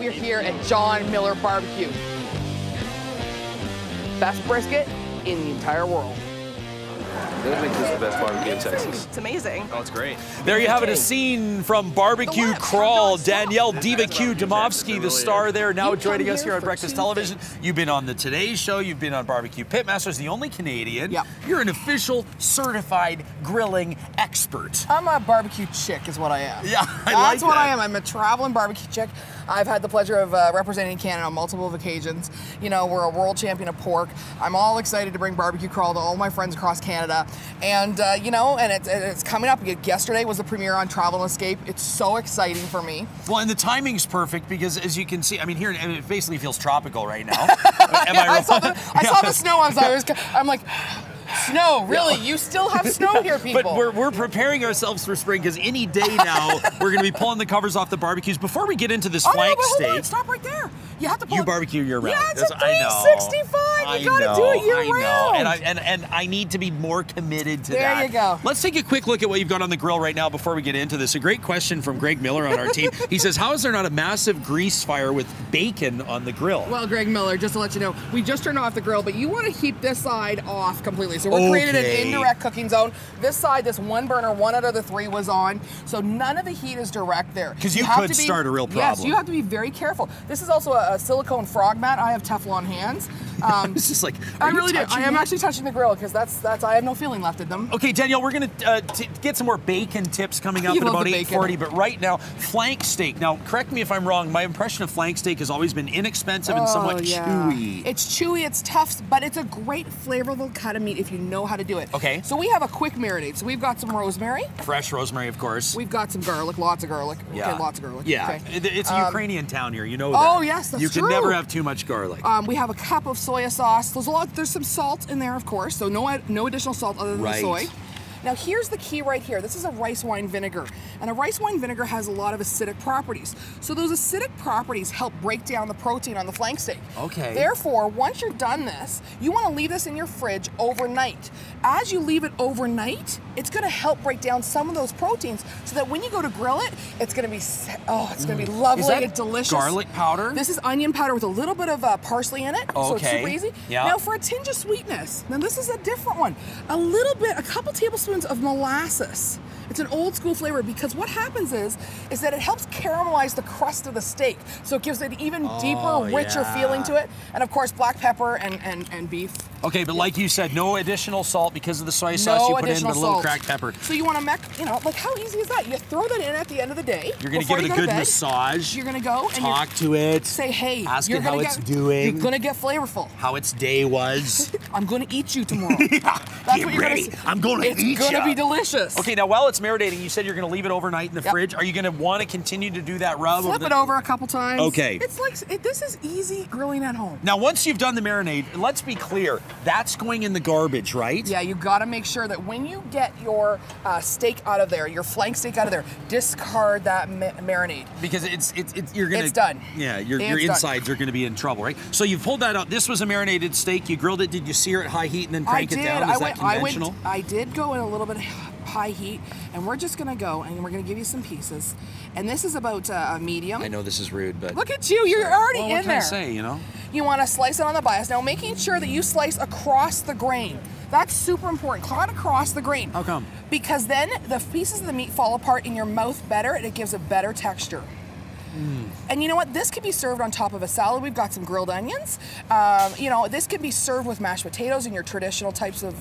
you're here at John Miller Barbecue. Best brisket in the entire world. That makes this the best barbecue in Texas. It's amazing. Oh, it's great. There you have it, a scene from BBQ Crawl. Danielle BBQ Domovsky, the star there, now joining us here on Breakfast Television. You've been on the Today Show, you've been on BBQ Pitmasters, the only Canadian. Yep. You're an official certified grilling expert. I'm a barbecue chick is what I am. Yeah, That's what I am. I'm a traveling barbecue chick. I've had the pleasure of representing Canada on multiple occasions. You know, we're a world champion of pork. I'm all excited to bring BBQ Crawl to all my friends across Canada. And, you know, and it's coming up. Yesterday was the premiere on Travel and Escape. It's so exciting for me. Well, and the timing's perfect because, as you can see, I mean, here it basically feels tropical right now. I saw the snow outside. I'm like, snow, really? You still have snow here, people. But we're preparing ourselves for spring because any day now we're going to be pulling the covers off the barbecues. Before we get into this flank steak, hold on, stop right there. You have to pull You barbecue year round. Yeah, it's a 365. You got to do it year round. And I need to be more committed to that. There you go. Let's take a quick look at what you've got on the grill right now before we get into this. A great question from Greg Miller on our team. He says, how is there not a massive grease fire with bacon on the grill? Well, Greg Miller, just to let you know, we just turned off the grill, but you want to keep this side off completely. So we're created an indirect cooking zone. This side, this one burner, one out of the three was on, so none of the heat is direct there. Because you could start a real problem. Yes, you have to be very careful. This is also a silicone frog mat. I have Teflon hands. It's just like, I really do. I am actually touching the grill because that's I have no feeling left in them. Okay, Danielle, we're going to get some more bacon tips coming up at about 8:40, but right now, flank steak. Now, correct me if I'm wrong, my impression of flank steak has always been inexpensive and somewhat chewy. It's chewy, it's tough, but it's a great flavorful cut of meat if you know how to do it. Okay. So we have a quick marinade. So we've got some rosemary. Fresh rosemary, of course. We've got some garlic, lots of garlic. Yeah. Okay, lots of garlic. Yeah, okay. It's a Ukrainian town here, you know that. Oh, yes, that's true. You can true. never have too much garlic. We have a cup of soy sauce. There's some salt in there, of course, so no additional salt other than the soy. Now here's the key right here. This is a rice wine vinegar. And a rice wine vinegar has a lot of acidic properties. So those acidic properties help break down the protein on the flank steak. Okay. Therefore, once you're done this, you want to leave this in your fridge overnight. As you leave it overnight, it's going to help break down some of those proteins so that when you go to grill it, it's going to be, it's going to be lovely and delicious. Garlic powder? This is onion powder with a little bit of parsley in it. So it's super easy. Yeah. Now for a tinge of sweetness, now this is a different one. A couple tablespoons of molasses. It's an old school flavor because what happens is that it helps caramelize the crust of the steak. So it gives it an even deeper, richer feeling to it. And of course, black pepper and beef. Okay, but like you said, no additional salt because of the soy sauce you put in, but a little cracked pepper. So you want to like how easy is that? You throw that in at the end of the day. You're going to give it a good massage. You're going to go and talk to it. Say, hey, ask it how it's doing. You're going to get flavorful. How its day was. I'm going to eat you tomorrow. That's what you're ready. I'm going to eat you. It's going to be delicious. Okay, now while it's marinating, you said you're going to leave it overnight in the fridge. Are you going to want to continue to do that rub? Flip it over a couple times. Okay. It's like, this is easy grilling at home. Now, once you've done the marinade, let's be clear, that's going in the garbage, right? Yeah, you got to make sure that when you get your steak out of there, your flank steak out of there, discard that marinade. Because you're gonna. It's done. Yeah, your insides are going to be in trouble, right? So you pulled that out. This was a marinated steak. You grilled it. Did you sear it high heat and then crank it down? Is that conventional? I did go in a little bit high heat, and we're just going to go and we're going to give you some pieces. And this is about a medium. I know this is rude, but look at you. You're already in there. What can I say? You know. You want to slice it on the bias. Now, making sure that you slice across the grain. That's super important. Cut across the grain. How come? Because then the pieces of the meat fall apart in your mouth better, and it gives a better texture. And you know what? This could be served on top of a salad. We've got some grilled onions. You know, this could be served with mashed potatoes and your traditional types of,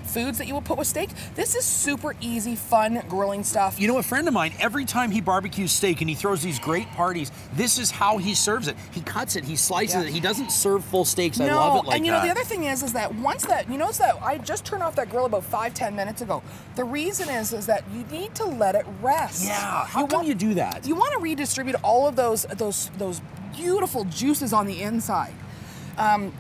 foods that you would put with steak. This is super easy, fun grilling stuff. You know, a friend of mine, every time he barbecues steak and he throws these great parties, this is how he serves it. He cuts it, he slices it. He doesn't serve full steaks. I love it like that. And you know, the other thing is that once that, notice that I just turned off that grill about 5-10 minutes ago. The reason is that you need to let it rest. Yeah, how come you do that? You want to redistribute all of those beautiful juices on the inside.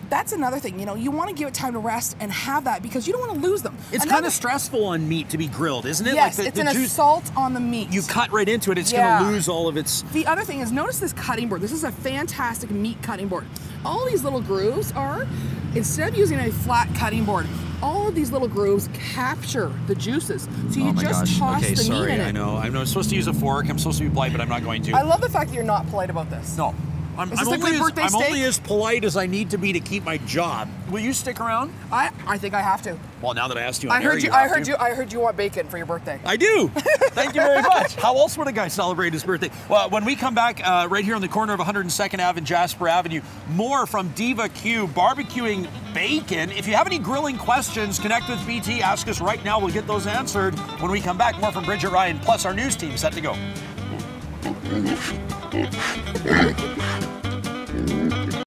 That's another thing, you want to give it time to rest and have that because you don't want to lose them. It's kind of stressful on meat to be grilled, isn't it? Yes, like it's an assault on the meat. You cut right into it, it's going to lose all of its... The other thing is, notice this cutting board. This is a fantastic meat cutting board. All these little grooves are, instead of using a flat cutting board, all of these little grooves capture the juices. So you just toss the meat in it. I know. I'm supposed to use a fork. I'm supposed to be polite, but I'm not going to. I love the fact that you're not polite about this. No. I'm Is this a good birthday steak? only as polite as I need to be to keep my job. Will you stick around? I think I have to. Well, now that I asked you, I heard you want bacon for your birthday. I do. Thank you very much. How else would a guy celebrate his birthday? Well, when we come back right here on the corner of 102nd Ave and Jasper Avenue, more from Diva Q barbecuing bacon. If you have any grilling questions, connect with BT. Ask us right now. We'll get those answered when we come back. More from Bridget Ryan, plus our news team set to go.